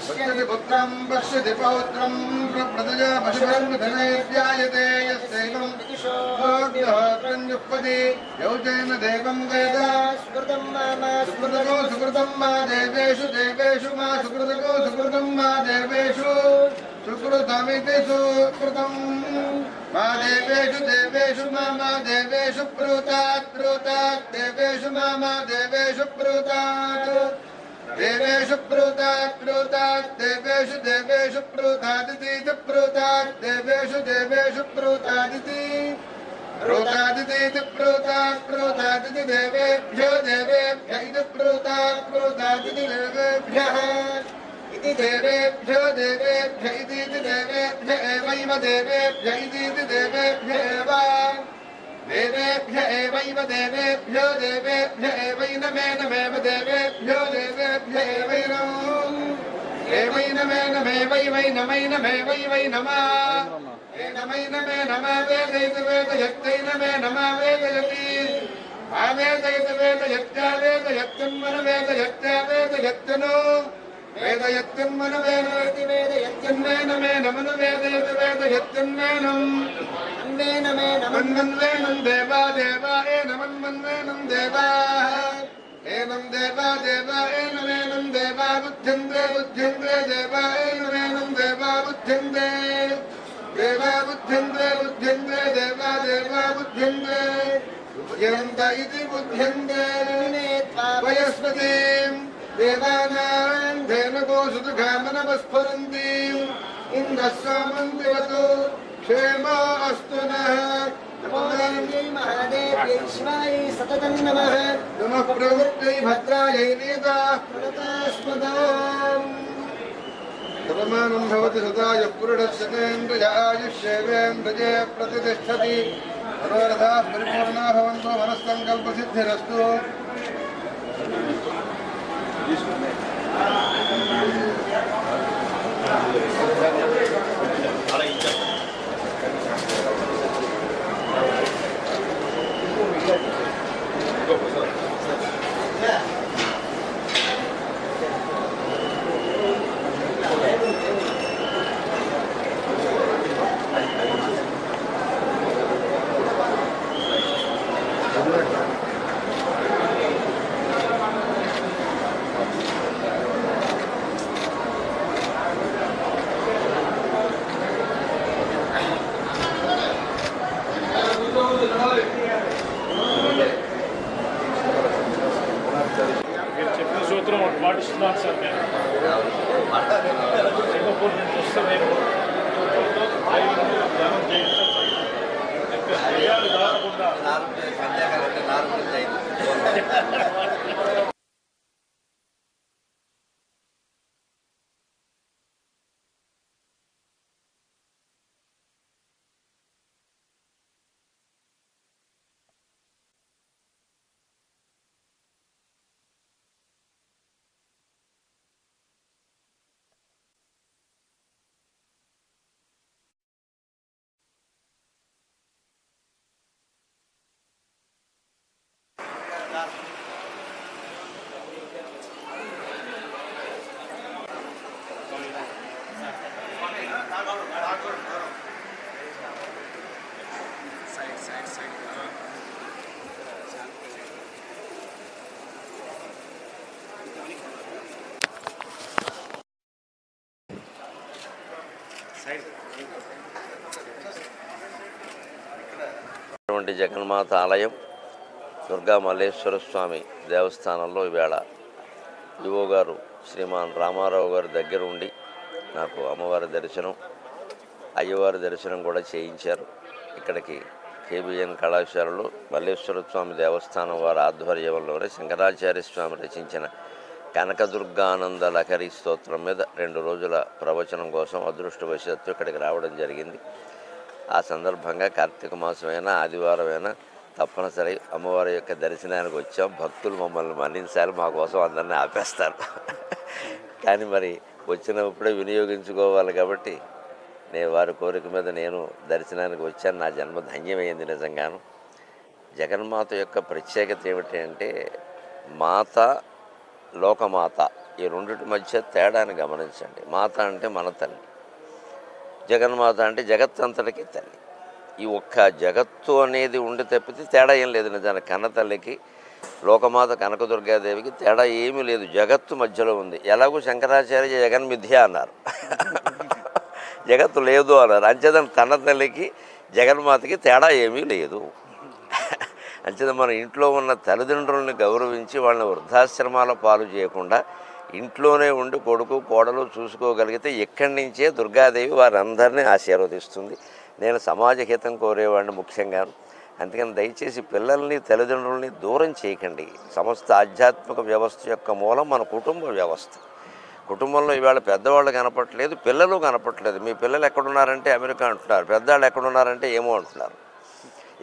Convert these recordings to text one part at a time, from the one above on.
पश्यति पुत्रं पश्यति पौत्रं प्रप्रदया पशुधर्मधनैर्ध्यायते यस्यैवं होग्यहोत्रञ्जुह्वति यौतेन देवं वेद सुकृतं मा देवेषु देवेषु मा सुकृतको सुकृतं मा देवेषु सुकृतमिति सुकृतं मा देवेषु देवेषु मा देवेषु ब्रूतात् ब्रूतात् देवेषु मा देवेषु ब्रूतात् देवेषु ब्रूतात् ब्रूतात् देवेषु देवेषु ब्रूतादिति ब्रूतात् देवेषु देवेषु ब्रूतादिति ब्रूतादिति ब्रूतात् ब्रूतादिति देवेभ्यो देवेभ्य इति ब्रूतात् ब्रूतादिति देवेभ्यः इति देवेभ्यो देवेभ्य इति देवेभ्य एवैव देवेभ्य इति देवेभ्य एव देवेभ्य एवैव देवेभ्यो देवेभ्य एवैनमेनमेव देवेभ्यो देवेभ्य एवैनमेनमेवैवैनमैनमेवैवै नमः एनमैनमे नमः वेदयति वेदयत्यैनमे नमः वेदयति आवेदयति वेदयत्या वेदयत्यन्मन वेदयत्या वेदयत्यनो वेदयत्यन्मन वेदयति वेदयत्यन्मेनमे नमन वेदयति वेदयत्यन्मेनम् अन्वेनमेनमन्वेनं देवा देवा एनमन्वेनं देवाः एनं देवा देवा एनमेनं देवा बुद्ध्यन्ते बुद्ध्यन्ते देवा एनमेनं देवा बुद्ध्यन्ते देवा बुद्ध्यन्ते बुद्ध्यन्ते देवा देवा बुद्ध्यन्ते बुद्ध्यन्त इति बुद्ध्यन्ते वयस्पतिं देवानां धेनुको सुतुघामनमस्फुरन्तीं इन्द्रस्वामन्तिवतु क्षेमो अस्तु नः महादेव्यै शिवायै सततं नमः नमः प्रवृत्यै भद्रायै वेदाः प्रणतास्मदाम् सर्वमानं भवति सदाय पुरुषस्यतेन्द्रिय आयुष्येवेन्द्रिये प्रतिष्ठति मनोरथाः परिपूर्णाः भवन्तु मनस्सङ्कल्पसिद्धिरस्तु పాటిస్తున్నాను సార్ నేను సింగపూర్ నుంచి వస్తే నేను ధ్యానం చేయాలి దారకుండా జగన్మాత ఆలయం దుర్గా మల్లేశ్వర స్వామి దేవస్థానంలో ఈవేళ ఈవో గారు శ్రీమాన్ రామారావు గారి దగ్గర ఉండి నాకు అమ్మవారి దర్శనం అయ్యవారి దర్శనం కూడా చేయించారు. ఇక్కడికి కేబిఎన్ కళాశాలలో మల్లేశ్వర స్వామి దేవస్థానం వారి ఆధ్వర్యంలోనే శంకరాచార్య స్వామి రచించిన కనకదుర్గానంద లహరి స్తోత్రం మీద 2 రోజుల ప్రవచనం కోసం అదృష్టవశాత్తు ఇక్కడికి రావడం జరిగింది. ఆ సందర్భంగా కార్తీక మాసమైనా ఆదివారమైనా తప్పనిసరి అమ్మవారి యొక్క దర్శనానికి వచ్చాం. భక్తులు మమ్మల్ని మన్నించాలి, మా కోసం అందరినీ ఆపేస్తారు. కానీ మరి వచ్చినప్పుడే వినియోగించుకోవాలి కాబట్టి నేను వారి కోరిక మీద నేను దర్శనానికి వచ్చాను. నా జన్మ ధన్యమైంది నిజంగాను. జగన్మాత యొక్క ప్రత్యేకత ఏమిటి అంటే మాత, లోకమాత ఈ రెండిటి మధ్య తేడాన్ని గమనించండి. మాత అంటే మన తల్లి, జగన్మాత అంటే జగత్తంతటికి తల్లి. ఈ ఒక్క జగత్తు అనేది ఉండి తప్పితే తేడా ఏం లేదు. నిజానికి కన్న తల్లికి, లోకమాత కనకదుర్గాదేవికి తేడా ఏమీ లేదు, జగత్తు మధ్యలో ఉంది. ఎలాగో శంకరాచార్య జగన్ మిథ్య అన్నారు, జగత్తు లేదు అన్నారు. అంచేత తన తల్లికి జగన్మాతకి తేడా ఏమీ లేదు. అంచేత మన ఇంట్లో ఉన్న తల్లిదండ్రులను గౌరవించి వాళ్ళని వృద్ధాశ్రమాల పాలు చేయకుండా ఇంట్లోనే ఉండి కొడుకు కోడలు చూసుకోగలిగితే ఇక్కడి నుంచే దుర్గాదేవి వారందరినీ ఆశీర్వదిస్తుంది. నేను సమాజ హితం కోరేవాడిని ముఖ్యంగాను. అందుకని దయచేసి పిల్లల్ని తల్లిదండ్రుల్ని దూరం చేయకండి. సమస్త ఆధ్యాత్మిక వ్యవస్థ యొక్క మూలం మన కుటుంబ వ్యవస్థ. కుటుంబంలో ఇవాళ పెద్దవాళ్ళు కనపట్లేదు, పిల్లలు కనపట్లేదు. మీ పిల్లలు ఎక్కడున్నారంటే అమెరికా అంటున్నారు, పెద్దవాళ్ళు ఎక్కడున్నారంటే ఏమో అంటున్నారు.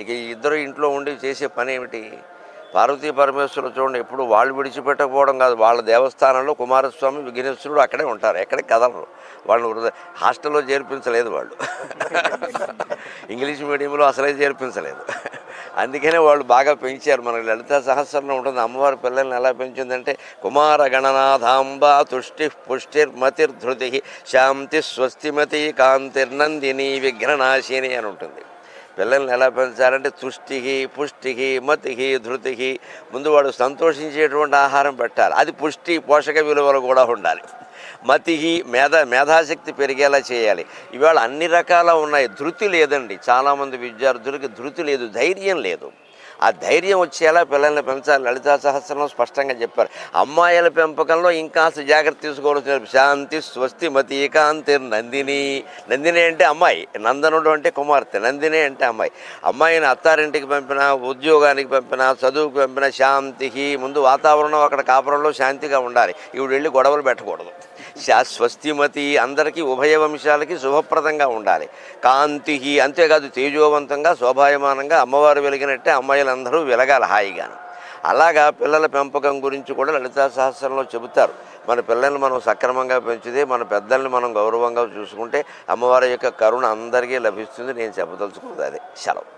ఇక ఈ ఇద్దరు ఇంట్లో ఉండి చేసే పని ఏమిటి? పార్వతీ పరమేశ్వరులు చూడండి, ఎప్పుడు వాళ్ళు విడిచిపెట్టకపోవడం కాదు, వాళ్ళ దేవస్థానంలో కుమారస్వామి విఘ్నేశ్వరుడు అక్కడే ఉంటారు, ఎక్కడికి కదలరు. వాళ్ళని హాస్టల్లో చేర్పించలేదు, వాళ్ళు ఇంగ్లీష్ మీడియంలో అసలే చేర్పించలేదు. అందుకనే వాళ్ళు బాగా పెంచారు. మనకి లలితా సహస్రంలో ఉంటుంది అమ్మవారి పిల్లల్ని ఎలా పెంచిందంటే కుమార గణనాథాంబ తుష్టి పుష్టిర్మతిర్ధృతి శాంతి స్వస్తిమతి కాంతిర్నందిని విఘ్ననాశిని అని ఉంటుంది. పిల్లల్ని ఎలా పెంచాలంటే తుష్టికి పుష్టికి మతికి ధృతికి ముందు వాడు సంతోషించేటువంటి ఆహారం పెట్టాలి, అది పుష్టి పోషక విలువలు కూడా ఉండాలి. మతికి మేధాశక్తి పెరిగేలా చేయాలి. ఇవాళ అన్ని రకాల ఉన్నాయి, ధృతి లేదండి. చాలామంది విద్యార్థులకి ధృతి లేదు, ధైర్యం లేదు. ఆ ధైర్యం వచ్చేలా పిల్లల్ని పెంచాలి. లలితా సహస్రంలో స్పష్టంగా చెప్పారు. అమ్మాయిల పెంపకంలో ఇంకాస్త జాగ్రత్త తీసుకోవాల్సిన శాంతి స్వస్తి మతి కాంతి నందిని. నందిని అంటే అమ్మాయి, నందనుడు అంటే కుమార్తె, నందిని అంటే అమ్మాయి. అమ్మాయిని అత్తారింటికి పంపినా, ఉద్యోగానికి పంపినా, చదువుకు పంపినా శాంతికి ముందు వాతావరణం అక్కడ కాపురంలో శాంతిగా ఉండాలి. ఇవి వెళ్ళి గొడవలు పెట్టకూడదు. స్వస్తిమతి అందరికీ ఉభయ వంశాలకి శుభప్రదంగా ఉండాలి. కాంతికి అంతేకాదు తేజోవంతంగా శోభాయమానంగా అమ్మవారు వెలిగినట్టే అమ్మాయిలందరూ వెలగాలి హాయిగాను. అలాగా పిల్లల పెంపకం గురించి కూడా లలితా సహస్రంలో చెబుతారు. మన పిల్లల్ని మనం సక్రమంగా పెంచితే, మన పెద్దల్ని మనం గౌరవంగా చూసుకుంటే అమ్మవారి యొక్క కరుణ అందరికీ లభిస్తుంది. నేను చెప్పదలుచుకున్నది అదే. సెలవు.